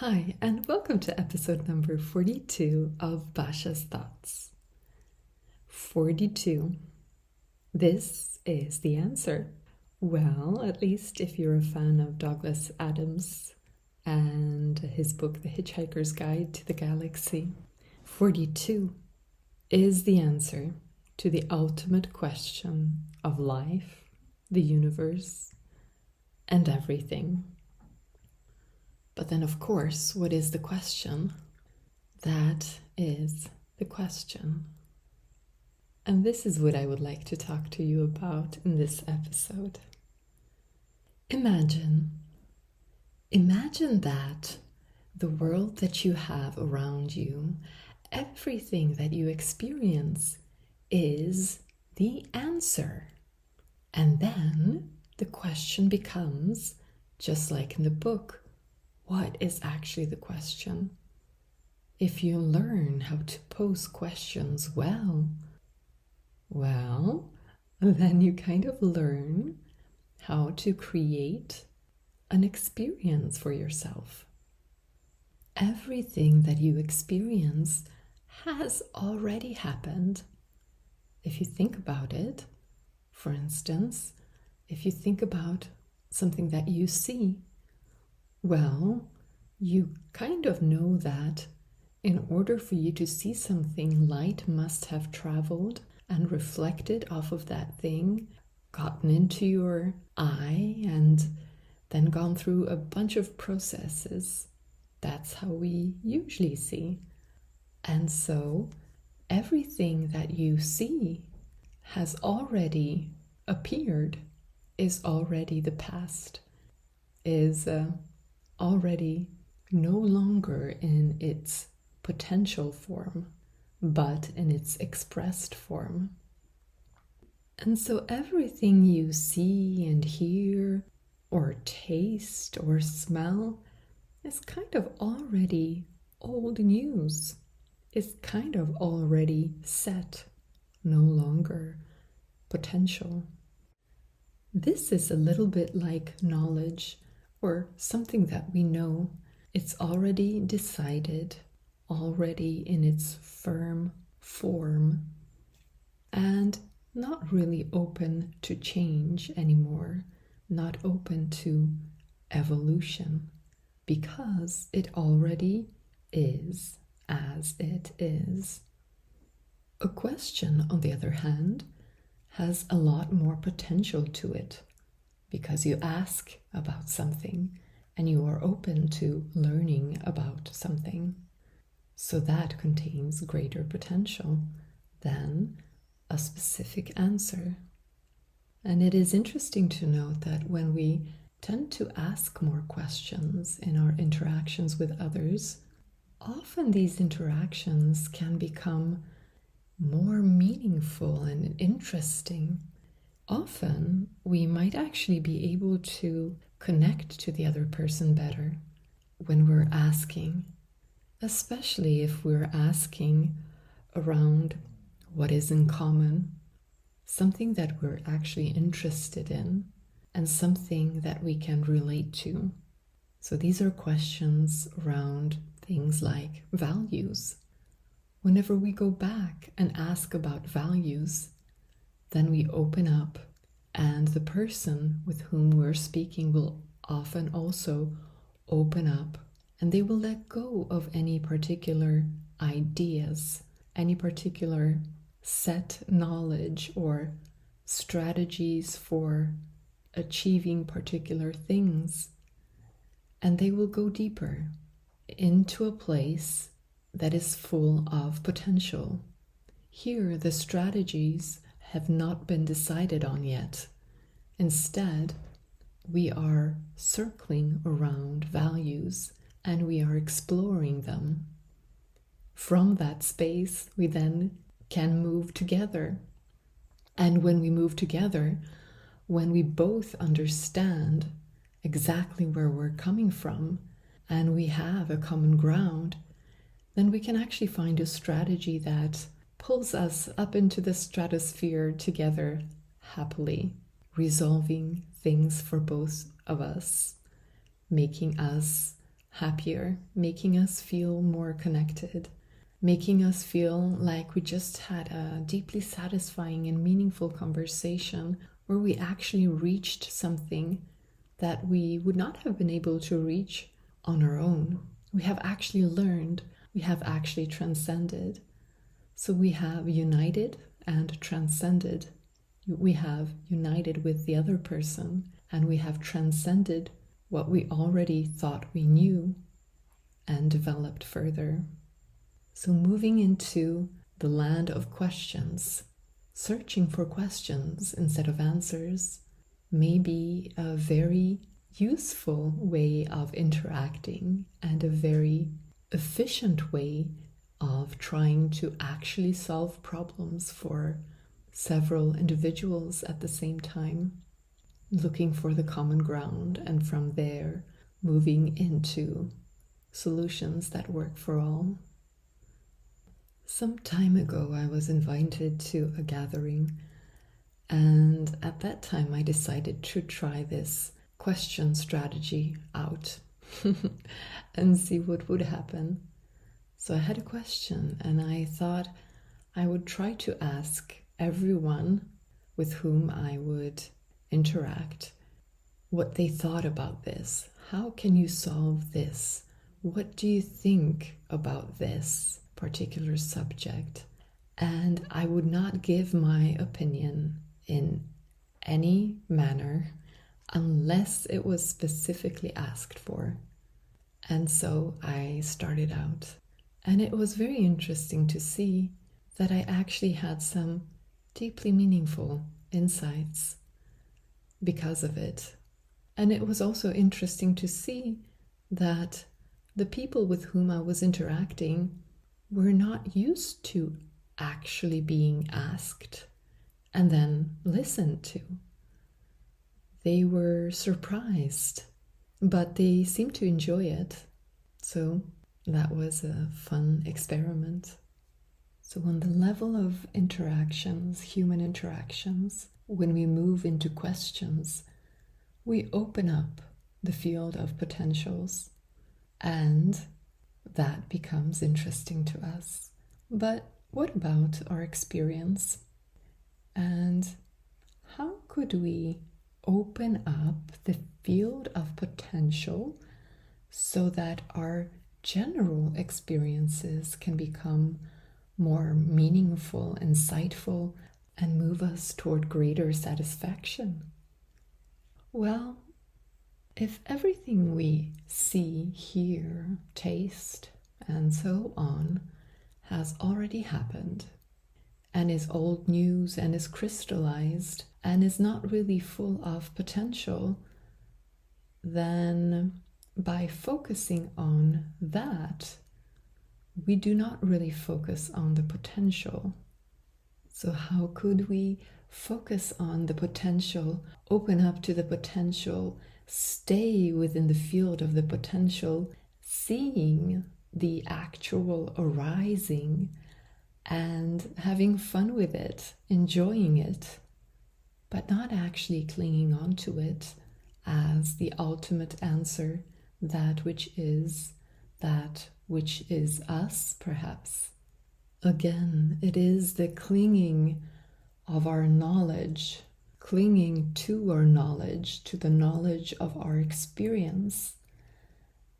Hi, and welcome to episode number 42 of Basha's Thoughts. 42. This is the answer. Well, at least if you're a fan of Douglas Adams and his book, The Hitchhiker's Guide to the Galaxy. 42 is the answer to the ultimate question of life, the universe, and everything. But then, of course, what is the question? That is the question. And this is what I would like to talk to you about in this episode. Imagine that the world that you have around you, everything that you experience is the answer. And then the question becomes, just like in the book, what is actually the question? If you learn how to pose questions well, then you kind of learn how to create an experience for yourself. Everything that you experience has already happened. If you think about it, for instance, if you think about something that you see, well, you kind of know that in order for you to see something, light must have traveled and reflected off of that thing, gotten into your eye, and then gone through a bunch of processes. That's how we usually see. And so everything that you see has already appeared, is already the past, is already no longer in its potential form, but in its expressed form. And so everything you see and hear, or taste, or smell, is kind of already old news, is kind of already set, no longer potential. This is a little bit like knowledge, or something that we know. It's already decided, already in its firm form, and not really open to change anymore, not open to evolution, because it already is as it is. A question, on the other hand, has a lot more potential to it, because you ask about something and you are open to learning about something. So that contains greater potential than a specific answer. And it is interesting to note that when we tend to ask more questions in our interactions with others, often these interactions can become more meaningful and interesting. Often, we might actually be able to connect to the other person better when we're asking, especially if we're asking around what is in common, something that we're actually interested in, and something that we can relate to. So these are questions around things like values. Whenever we go back and ask about values, then we open up, and the person with whom we're speaking will often also open up, and they will let go of any particular ideas, any particular set knowledge or strategies for achieving particular things, and they will go deeper into a place that is full of potential. Here, the strategies have not been decided on yet. Instead, we are circling around values and we are exploring them. From that space, we then can move together. And when we move together, when we both understand exactly where we're coming from and we have a common ground, then we can actually find a strategy that pulls us up into the stratosphere together happily, resolving things for both of us, making us happier, making us feel more connected, making us feel like we just had a deeply satisfying and meaningful conversation where we actually reached something that we would not have been able to reach on our own. We have actually learned, we have actually transcended. So we have united and transcended. We have united with the other person, and we have transcended what we already thought we knew and developed further. So moving into the land of questions, searching for questions instead of answers may be a very useful way of interacting and a very efficient way of trying to actually solve problems for several individuals at the same time, looking for the common ground, and from there moving into solutions that work for all. Some time ago, I was invited to a gathering, and at that time I decided to try this question strategy out and see what would happen. So I had a question, and I thought I would try to ask everyone with whom I would interact what they thought about this. How can you solve this? What do you think about this particular subject? And I would not give my opinion in any manner unless it was specifically asked for. And so I started out. And it was very interesting to see that I actually had some deeply meaningful insights because of it. And it was also interesting to see that the people with whom I was interacting were not used to actually being asked and then listened to. They were surprised, but they seemed to enjoy it. So that was a fun experiment. So on the level of interactions, human interactions, when we move into questions, we open up the field of potentials, and that becomes interesting to us. But what about our experience? And how could we open up the field of potential so that our general experiences can become more meaningful, insightful, and move us toward greater satisfaction? Well, if everything we see, hear, taste, and so on has already happened and is old news and is crystallized and is not really full of potential, then by focusing on that, we do not really focus on the potential. So how could we focus on the potential, open up to the potential, stay within the field of the potential, seeing the actual arising and having fun with it, enjoying it, but not actually clinging on to it as the ultimate answer, that which is us, perhaps. Again, it is the clinging of our knowledge, clinging to our knowledge, to the knowledge of our experience,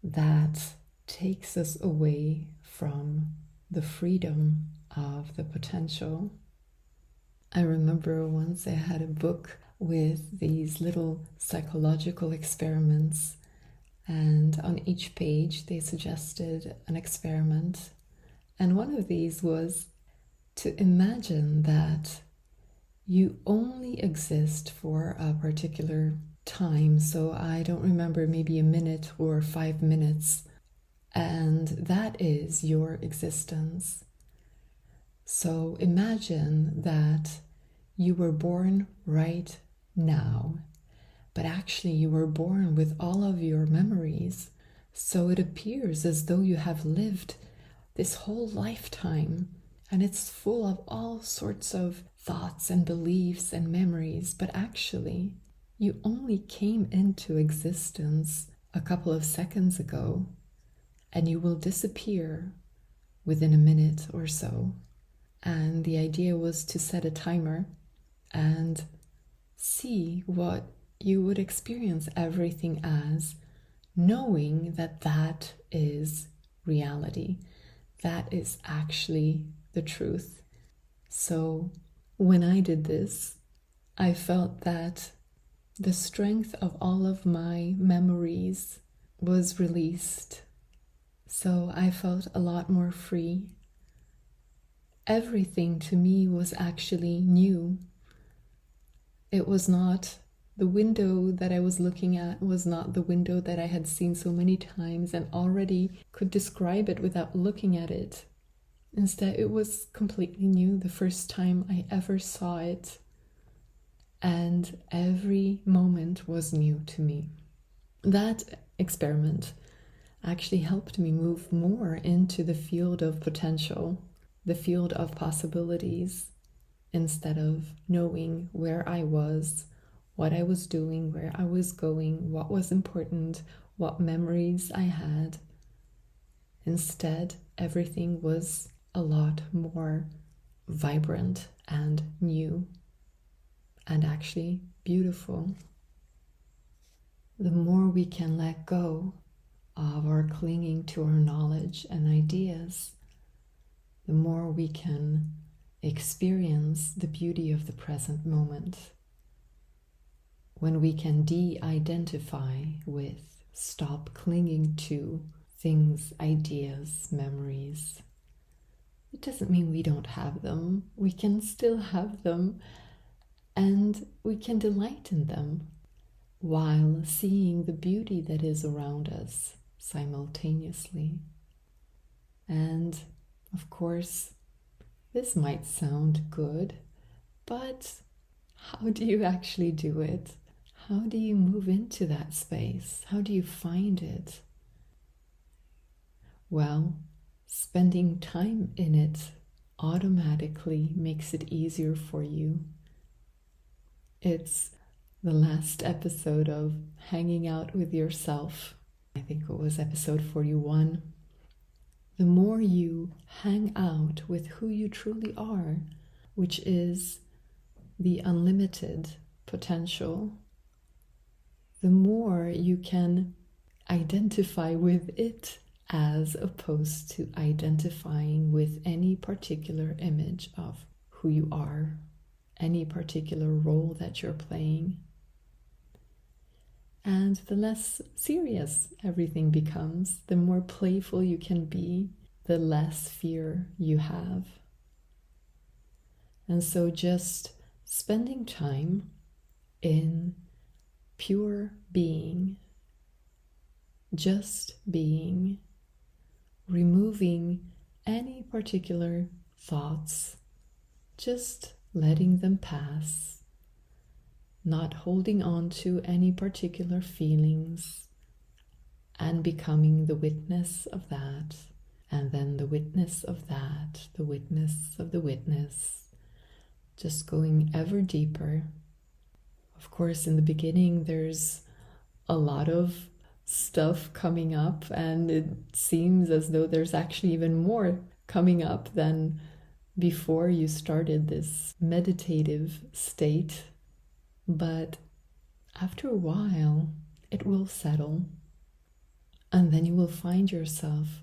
that takes us away from the freedom of the potential. I remember once I had a book with these little psychological experiments, and on each page they suggested an experiment. And one of these was to imagine that you only exist for a particular time. So I don't remember, maybe a minute or 5 minutes. And that is your existence. So imagine that you were born right now, but actually you were born with all of your memories. So it appears as though you have lived this whole lifetime, and it's full of all sorts of thoughts and beliefs and memories, but actually you only came into existence a couple of seconds ago. and you will disappear within a minute or so. And the idea was to set a timer and see what you would experience everything as, knowing that that is reality. That is actually the truth. So when I did this, I felt that the strength of all of my memories was released. So I felt a lot more free. Everything to me was actually new. It was not the window that I was looking at, was not the window that I had seen so many times and already could describe it without looking at it. Instead, it was completely new, the first time I ever saw it. And every moment was new to me. That experiment actually helped me move more into the field of potential, the field of possibilities, instead of knowing where I was, what I was doing, where I was going, what was important, what memories I had. Instead, everything was a lot more vibrant and new and actually beautiful. The more we can let go of our clinging to our knowledge and ideas, the more we can experience the beauty of the present moment. When we can de-identify with, stop clinging to things, ideas, memories. It doesn't mean we don't have them. We can still have them, and we can delight in them while seeing the beauty that is around us simultaneously. And of course, this might sound good, but how do you actually do it? How do you move into that space? How do you find it? Well, spending time in it automatically makes it easier for you. It's the last episode of Hanging Out with Yourself. I think it was episode 41. The more you hang out with who you truly are, which is the unlimited potential, the more you can identify with it as opposed to identifying with any particular image of who you are, any particular role that you're playing. And the less serious everything becomes, the more playful you can be, the less fear you have. And so just spending time in pure being, just being, removing any particular thoughts, just letting them pass, not holding on to any particular feelings, and becoming the witness of that, and then the witness of that, the witness of the witness, just going ever deeper. Of course, in the beginning, there's a lot of stuff coming up, and it seems as though there's actually even more coming up than before you started this meditative state. But after a while, it will settle, and then you will find yourself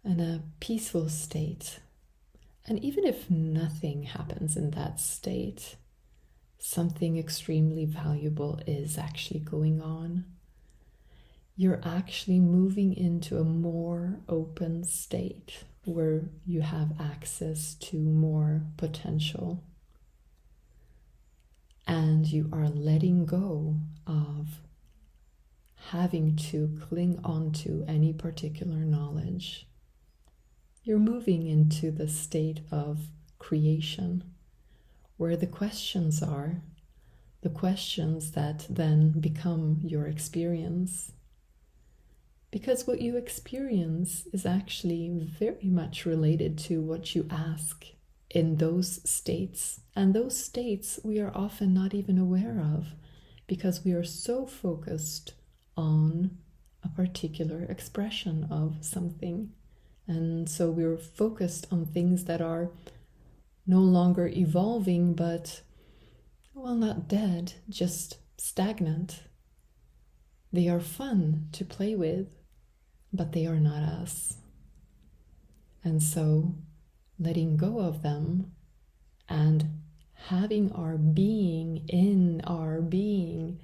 in a peaceful state. And even if nothing happens in that state, something extremely valuable is actually going on. You're actually moving into a more open state where you have access to more potential. And you are letting go of having to cling on to any particular knowledge. You're moving into the state of creation, where the questions are, the questions that then become your experience. Because what you experience is actually very much related to what you ask in those states. And those states we are often not even aware of, because we are so focused on a particular expression of something. And so we're focused on things that are no longer evolving, but, well, not dead, just stagnant. They are fun to play with, but they are not us. And so letting go of them and having our being in our being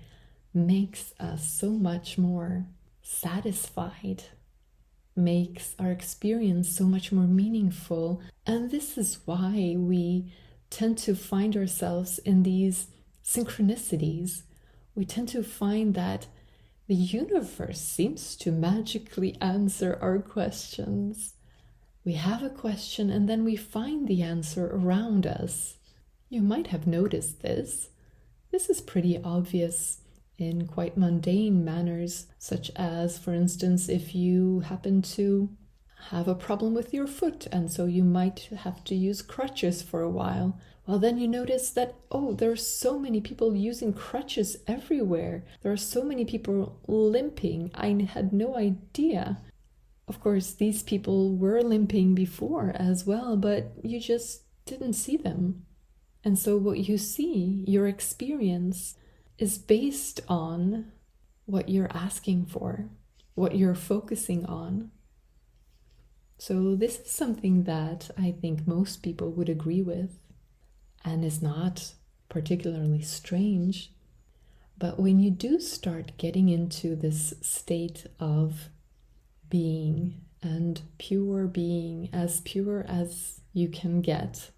makes us so much more satisfied, makes our experience so much more meaningful. And this is why we tend to find ourselves in these synchronicities. We tend to find that the universe seems to magically answer our questions. We have a question and then we find the answer around us. You might have noticed this. This is pretty obvious in quite mundane manners, such as, for instance, if you happen to have a problem with your foot and so you might have to use crutches for a while. Well, then you notice that, oh, there are so many people using crutches everywhere. There are so many people limping. I had no idea. Of course, these people were limping before as well, but you just didn't see them. And so what you see, your experience, is based on what you're asking for, what you're focusing on. So this is something that I think most people would agree with and is not particularly strange. But when you do start getting into this state of being, and pure being, as pure as you can get,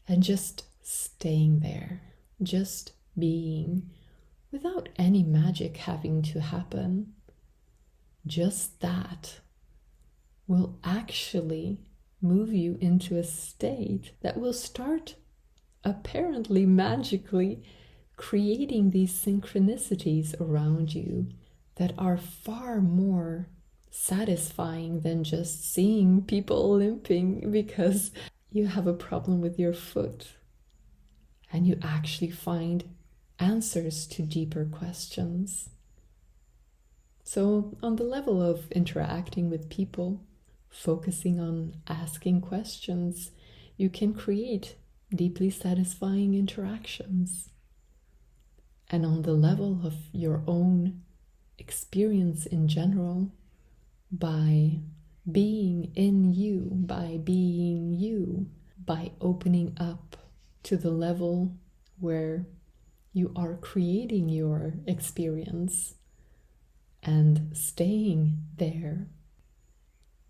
and just staying there, just being, without any magic having to happen, just that will actually move you into a state that will start apparently magically creating these synchronicities around you that are far more satisfying than just seeing people limping because you have a problem with your foot. And you actually find answers to deeper questions. So on the level of interacting with people, focusing on asking questions, you can create deeply satisfying interactions. And on the level of your own experience in general, by being in you, by opening up to the level where you are creating your experience and staying there,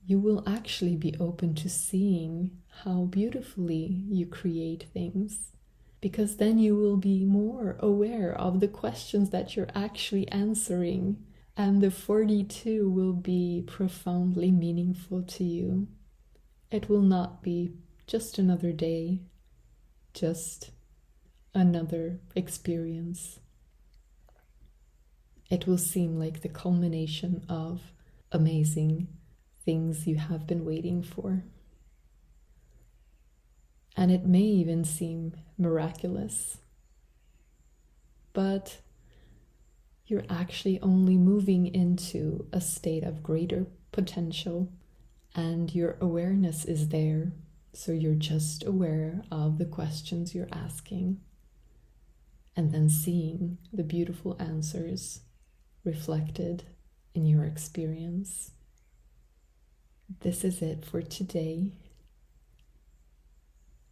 you will actually be open to seeing how beautifully you create things, because then you will be more aware of the questions that you're actually answering, and the 42 will be profoundly meaningful to you. It will not be just another day, just another experience. It will seem like the culmination of amazing things you have been waiting for. And it may even seem miraculous, but you're actually only moving into a state of greater potential, and your awareness is there. So you're just aware of the questions you're asking, and then seeing the beautiful answers reflected in your experience. This is it for today.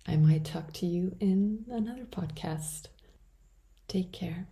I might talk to you in another podcast. Take care.